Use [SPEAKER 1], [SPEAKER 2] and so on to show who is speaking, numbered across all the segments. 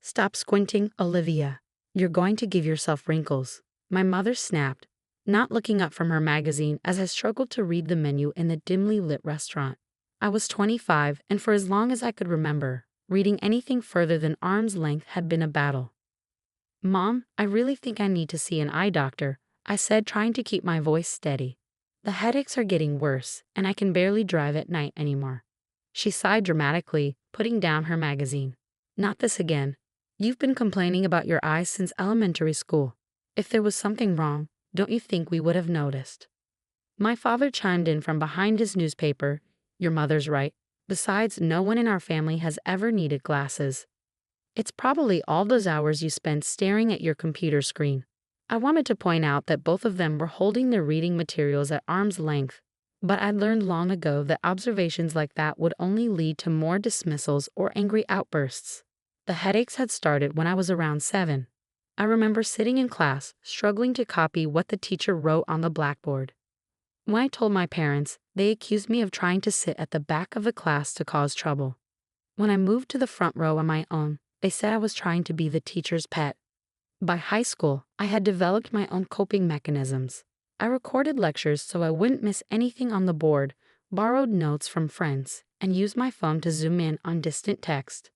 [SPEAKER 1] Stop squinting, Olivia. You're going to give yourself wrinkles. My mother snapped, not looking up from her magazine as I struggled to read the menu in the dimly lit restaurant. I was 25, and for as long as I could remember, reading anything further than arm's length had been a battle. Mom, I really think I need to see an eye doctor, I said, trying to keep my voice steady. The headaches are getting worse, and I can barely drive at night anymore. She sighed dramatically, putting down her magazine. Not this again. You've been complaining about your eyes since elementary school. If there was something wrong, don't you think we would have noticed? My father chimed in from behind his newspaper. Your mother's right. Besides, no one in our family has ever needed glasses. It's probably all those hours you spend staring at your computer screen. I wanted to point out that both of them were holding their reading materials at arm's length, but I'd learned long ago that observations like that would only lead to more dismissals or angry outbursts. The headaches had started when I was around 7. I remember sitting in class, struggling to copy what the teacher wrote on the blackboard. When I told my parents, they accused me of trying to sit at the back of the class to cause trouble. When I moved to the front row on my own, they said I was trying to be the teacher's pet. By high school, I had developed my own coping mechanisms. I recorded lectures so I wouldn't miss anything on the board, borrowed notes from friends, and used my phone to zoom in on distant text.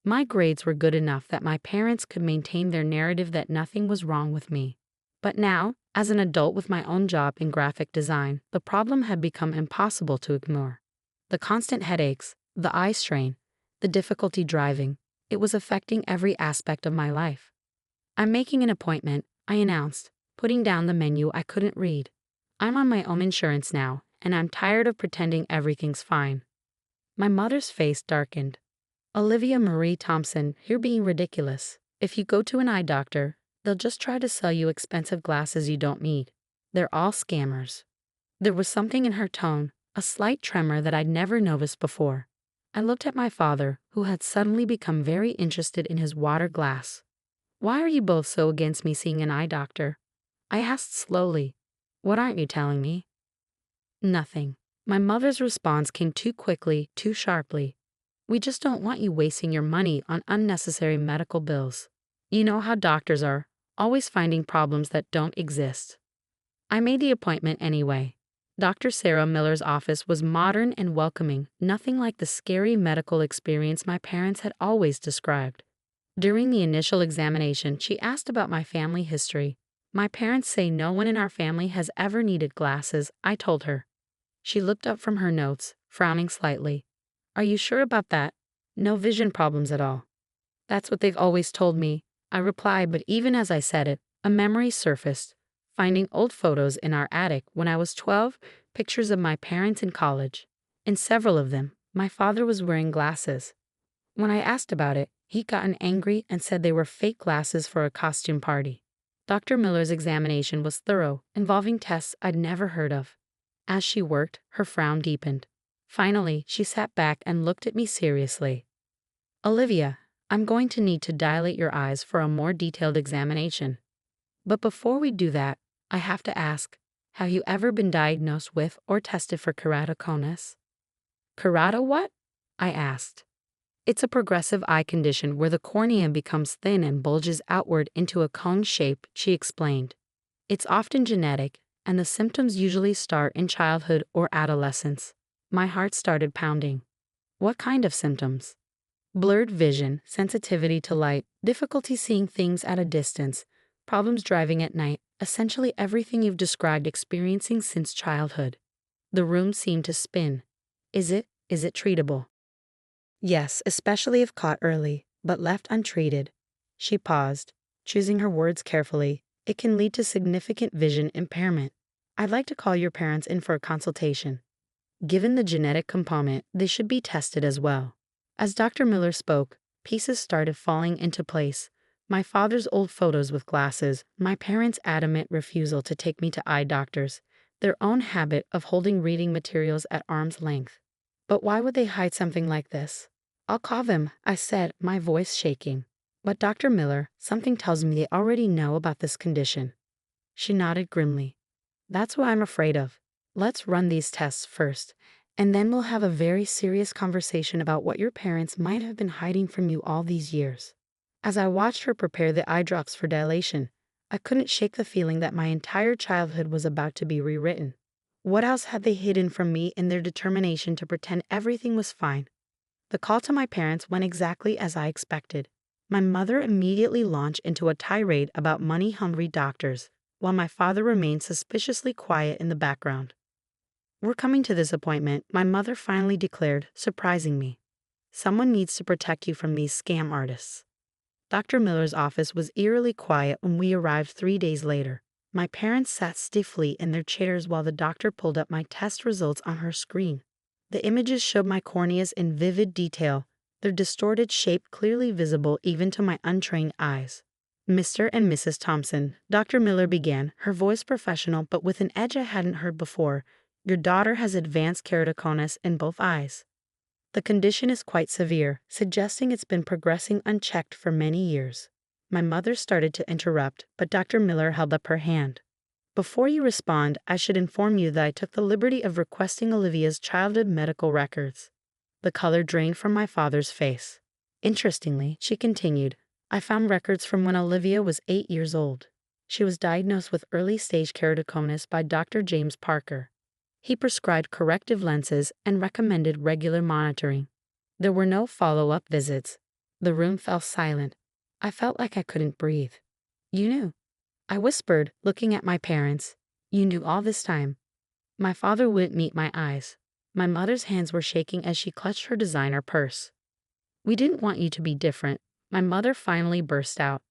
[SPEAKER 1] My grades were good enough that my parents could maintain their narrative that nothing was wrong with me. But now, as an adult with my own job in graphic design, the problem had become impossible to ignore. The constant headaches, the eye strain, the difficulty driving, it was affecting every aspect of my life. I'm making an appointment, I announced, putting down the menu I couldn't read. I'm on my own insurance now, and I'm tired of pretending everything's fine. My mother's face darkened. Olivia Marie Thompson, you're being ridiculous. If you go to an eye doctor, they'll just try to sell you expensive glasses you don't need. They're all scammers. There was something in her tone, a slight tremor that I'd never noticed before. I looked at my father, who had suddenly become very interested in his water glass. Why are you both so against me seeing an eye doctor? I asked slowly. What aren't you telling me? Nothing. My mother's response came too quickly, too sharply. We just don't want you wasting your money on unnecessary medical bills. You know how doctors are, always finding problems that don't exist. I made the appointment anyway. Dr. Sarah Miller's office was modern and welcoming, nothing like the scary medical experience my parents had always described. During the initial examination, she asked about my family history. My parents say no one in our family has ever needed glasses, I told her. She looked up from her notes, frowning slightly. Are you sure about that? No vision problems at all. That's what they've always told me, I replied, but even as I said it, a memory surfaced, finding old photos in our attic when I was 12, pictures of my parents in college. In several of them, my father was wearing glasses. When I asked about it, he'd gotten angry and said they were fake glasses for a costume party. Dr. Miller's examination was thorough, involving tests I'd never heard of. As she worked, her frown deepened. Finally, she sat back and looked at me seriously. Olivia, I'm going to need to dilate your eyes for a more detailed examination. But before we do that, I have to ask, have you ever been diagnosed with or tested for keratoconus? Kerato what? I asked. It's a progressive eye condition where the cornea becomes thin and bulges outward into a cone shape, she explained. It's often genetic, and the symptoms usually start in childhood or adolescence. My heart started pounding. What kind of symptoms? Blurred vision, sensitivity to light, difficulty seeing things at a distance, problems driving at night, essentially everything you've described experiencing since childhood. The room seemed to spin. Is it treatable? Yes, especially if caught early, but left untreated. She paused, choosing her words carefully. It can lead to significant vision impairment. I'd like to call your parents in for a consultation. Given the genetic component, they should be tested as well. As Dr. Miller spoke, pieces started falling into place. My father's old photos with glasses, my parents' adamant refusal to take me to eye doctors, their own habit of holding reading materials at arm's length. But why would they hide something like this? I'll call them, I said, my voice shaking. But Dr. Miller, something tells me they already know about this condition. She nodded grimly. That's what I'm afraid of. Let's run these tests first, and then we'll have a very serious conversation about what your parents might have been hiding from you all these years. As I watched her prepare the eye drops for dilation, I couldn't shake the feeling that my entire childhood was about to be rewritten. What else had they hidden from me in their determination to pretend everything was fine? The call to my parents went exactly as I expected. My mother immediately launched into a tirade about money-hungry doctors, while my father remained suspiciously quiet in the background. "We're coming to this appointment," my mother finally declared, surprising me. "Someone needs to protect you from these scam artists." Dr. Miller's office was eerily quiet when we arrived 3 days later. My parents sat stiffly in their chairs while the doctor pulled up my test results on her screen. The images showed my corneas in vivid detail, their distorted shape clearly visible even to my untrained eyes. "Mr. and Mrs. Thompson," Dr. Miller began, her voice professional but with an edge I hadn't heard before, "your daughter has advanced keratoconus in both eyes. The condition is quite severe, suggesting it's been progressing unchecked for many years." My mother started to interrupt, but Dr. Miller held up her hand. "Before you respond, I should inform you that I took the liberty of requesting Olivia's childhood medical records." The color drained from my father's face. "Interestingly," she continued, "I found records from when Olivia was 8 years old. She was diagnosed with early-stage keratoconus by Dr. James Parker. He prescribed corrective lenses and recommended regular monitoring. There were no follow-up visits." The room fell silent. I felt like I couldn't breathe. "You knew?" I whispered, looking at my parents. "You knew all this time?" My father wouldn't meet my eyes. My mother's hands were shaking as she clutched her designer purse. "We didn't want you to be different," my mother finally burst out.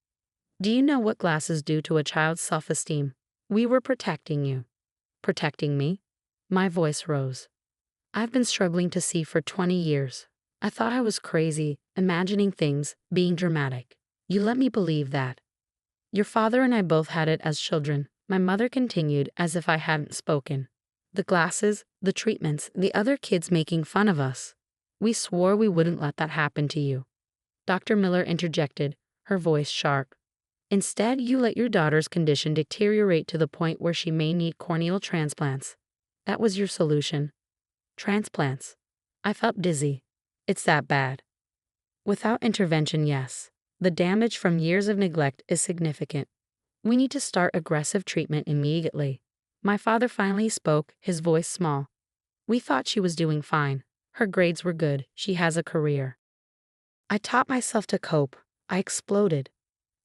[SPEAKER 1] "Do you know what glasses do to a child's self-esteem? We were protecting you." "Protecting me?" My voice rose. "I've been struggling to see for 20 years. I thought I was crazy, imagining things, being dramatic. You let me believe that." "Your father and I both had it as children," my mother continued as if I hadn't spoken. "The glasses, the treatments, the other kids making fun of us. We swore we wouldn't let that happen to you." Dr. Miller interjected, her voice sharp. "Instead, you let your daughter's condition deteriorate to the point where she may need corneal transplants. That was your solution." "Transplants?" I felt dizzy. "It's that bad?" "Without intervention, yes. The damage from years of neglect is significant. We need to start aggressive treatment immediately." My father finally spoke, his voice small. "We thought she was doing fine. Her grades were good. She has a career." I taught myself to cope. I exploded.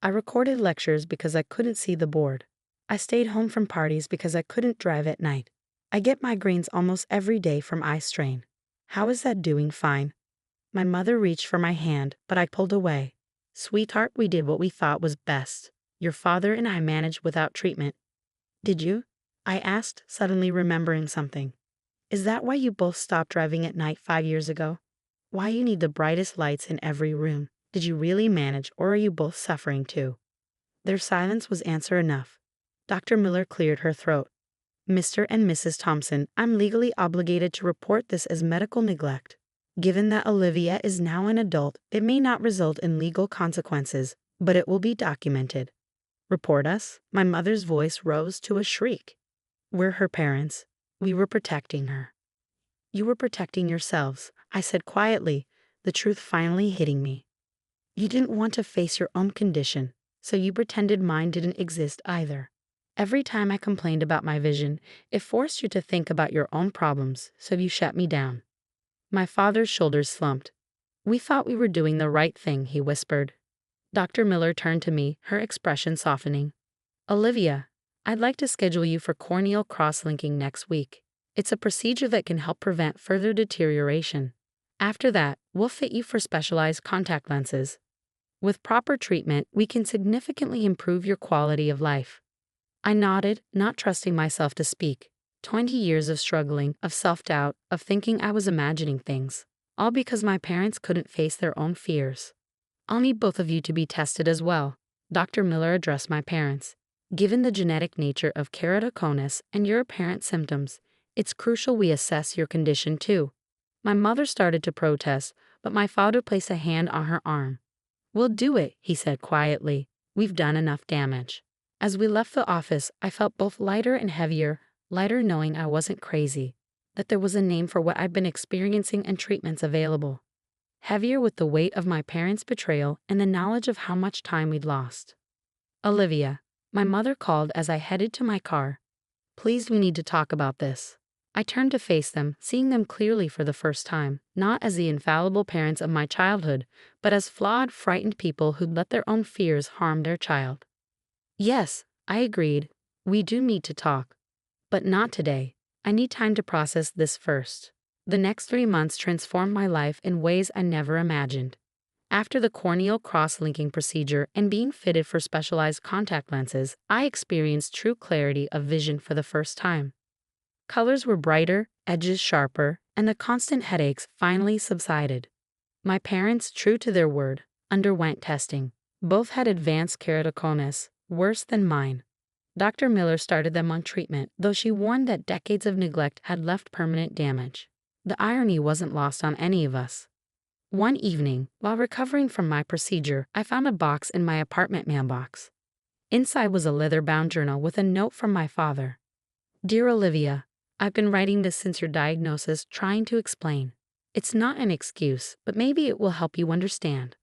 [SPEAKER 1] I recorded lectures because I couldn't see the board. I stayed home from parties because I couldn't drive at night. I get migraines almost every day from eye strain. How is that doing fine? My mother reached for my hand, but I pulled away. "Sweetheart, we did what we thought was best. Your father and I managed without treatment." "Did you?" I asked, suddenly remembering something. "Is that why you both stopped driving at night 5 years ago? Why you need the brightest lights in every room? Did you really manage, or are you both suffering too?" Their silence was answer enough. Dr. Miller cleared her throat. "Mr. and Mrs. Thompson, I'm legally obligated to report this as medical neglect. Given that Olivia is now an adult, it may not result in legal consequences, but it will be documented." "Report us?" My mother's voice rose to a shriek. "We're her parents. We were protecting her." "You were protecting yourselves," I said quietly, the truth finally hitting me. "You didn't want to face your own condition, so you pretended mine didn't exist either. Every time I complained about my vision, it forced you to think about your own problems, so you shut me down." My father's shoulders slumped. "We thought we were doing the right thing," he whispered. Dr. Miller turned to me, her expression softening. "Olivia, I'd like to schedule you for corneal cross-linking next week. It's a procedure that can help prevent further deterioration. After that, we'll fit you for specialized contact lenses. With proper treatment, we can significantly improve your quality of life." I nodded, not trusting myself to speak. 20 years of struggling, of self-doubt, of thinking I was imagining things, all because my parents couldn't face their own fears. "I'll need both of you to be tested as well," Dr. Miller addressed my parents. "Given the genetic nature of keratoconus and your apparent symptoms, it's crucial we assess your condition too." My mother started to protest, but my father placed a hand on her arm. "We'll do it," he said quietly. "We've done enough damage." As we left the office, I felt both lighter and heavier, lighter knowing I wasn't crazy, that there was a name for what I'd been experiencing and treatments available. heavier with the weight of my parents' betrayal and the knowledge of how much time we'd lost. "Olivia," my mother called as I headed to my car. "Please, we need to talk about this." I turned to face them, seeing them clearly for the first time, not as the infallible parents of my childhood, but as flawed, frightened people who'd let their own fears harm their child. "Yes," I agreed, "we do need to talk. But not today. I need time to process this first." The next 3 months transformed my life in ways I never imagined. After the corneal cross-linking procedure and being fitted for specialized contact lenses, I experienced true clarity of vision for the first time. Colors were brighter, edges sharper, and the constant headaches finally subsided. My parents, true to their word, underwent testing. Both had advanced keratoconus, worse than mine. Dr. Miller started them on treatment, though she warned that decades of neglect had left permanent damage. The irony wasn't lost on any of us. One evening, while recovering from my procedure, I found a box in my apartment mailbox. Inside was a leather-bound journal with a note from my father. "Dear Olivia, I've been writing this since your diagnosis, trying to explain. It's not an excuse, but maybe it will help you understand.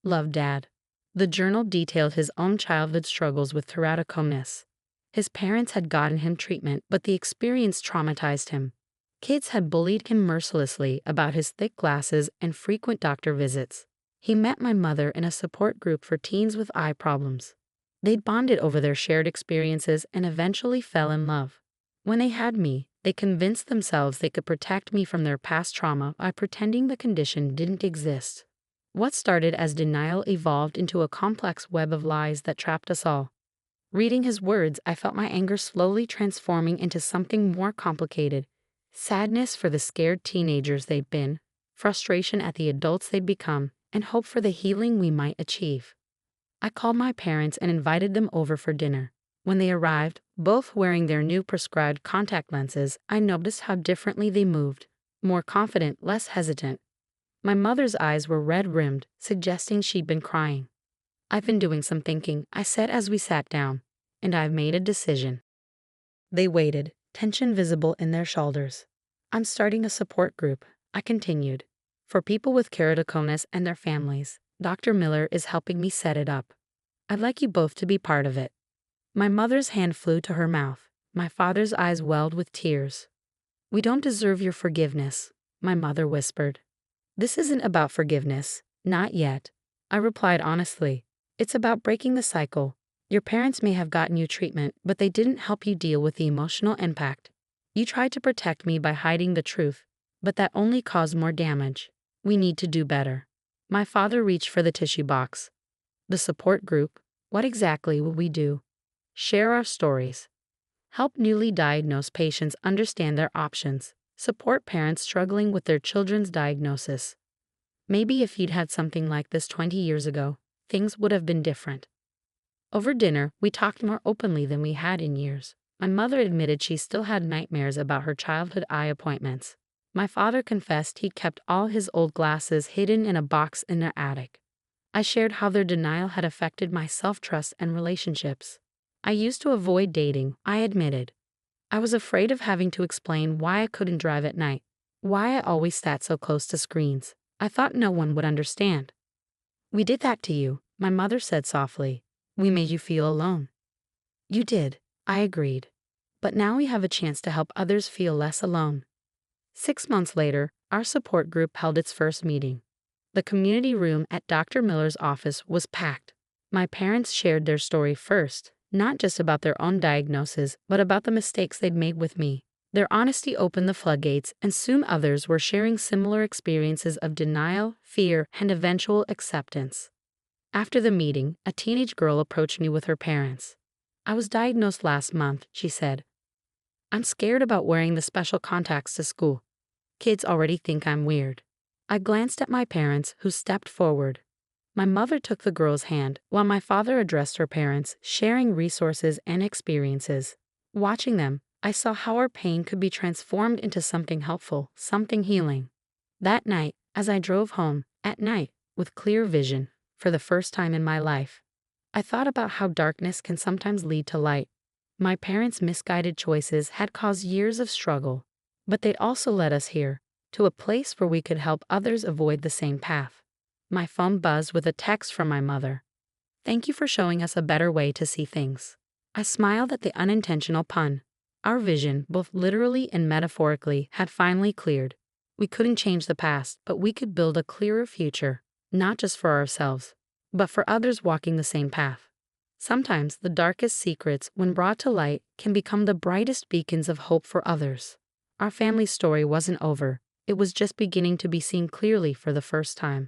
[SPEAKER 1] Love, Dad." The journal detailed his own childhood struggles with keratoconus. His parents had gotten him treatment, but the experience traumatized him. Kids had bullied him mercilessly about his thick glasses and frequent doctor visits. He met my mother in a support group for teens with eye problems. They'd bonded over their shared experiences and eventually fell in love. When they had me, they convinced themselves they could protect me from their past trauma by pretending the condition didn't exist. What started as denial evolved into a complex web of lies that trapped us all. Reading his words, I felt my anger slowly transforming into something more complicated. Sadness for the scared teenagers they'd been, frustration at the adults they'd become, and hope for the healing we might achieve. I called my parents and invited them over for dinner. When they arrived, both wearing their new prescribed contact lenses, I noticed how differently they moved, more confident, less hesitant. My mother's eyes were red-rimmed, suggesting she'd been crying. "I've been doing some thinking," I said as we sat down, "and I've made a decision." They waited, tension visible in their shoulders. "I'm starting a support group," I continued, "for people with keratoconus and their families. Dr. Miller is helping me set it up. I'd like you both to be part of it." My mother's hand flew to her mouth. My father's eyes welled with tears. "We don't deserve your forgiveness," my mother whispered. "This isn't about forgiveness, not yet," I replied honestly. "It's about breaking the cycle. Your parents may have gotten you treatment, but they didn't help you deal with the emotional impact. You tried to protect me by hiding the truth, but that only caused more damage. We need to do better." My father reached for the tissue box. "The support group, what exactly will we do?" "Share our stories. Help newly diagnosed patients understand their options. Support parents struggling with their children's diagnosis. Maybe if you'd had something like this 20 years ago, things would have been different." Over dinner, we talked more openly than we had in years. My mother admitted she still had nightmares about her childhood eye appointments. My father confessed he'd kept all his old glasses hidden in a box in their attic. I shared how their denial had affected my self-trust and relationships. I used to avoid dating, I admitted. I was afraid of having to explain why I couldn't drive at night, why I always sat so close to screens. I thought no one would understand. "We did that to you," my mother said softly. "We made you feel alone." "You did," I agreed. "But now we have a chance to help others feel less alone." 6 months later, our support group held its first meeting. The community room at Dr. Miller's office was packed. My parents shared their story first, not just about their own diagnosis, but about the mistakes they'd made with me. Their honesty opened the floodgates, and soon others were sharing similar experiences of denial, fear, and eventual acceptance. After the meeting, a teenage girl approached me with her parents. "I was diagnosed last month," she said. "I'm scared about wearing the special contacts to school. Kids already think I'm weird." I glanced at my parents, who stepped forward. My mother took the girl's hand, while my father addressed her parents, sharing resources and experiences. Watching them, I saw how our pain could be transformed into something helpful, something healing. That night, as I drove home, at night, with clear vision, for the first time in my life, I thought about how darkness can sometimes lead to light. My parents' misguided choices had caused years of struggle, but they'd also led us here, to a place where we could help others avoid the same path. My phone buzzed with a text from my mother. "Thank you for showing us a better way to see things." I smiled at the unintentional pun. Our vision, both literally and metaphorically, had finally cleared. We couldn't change the past, but we could build a clearer future, not just for ourselves, but for others walking the same path. Sometimes the darkest secrets, when brought to light, can become the brightest beacons of hope for others. Our family story wasn't over, it was just beginning to be seen clearly for the first time.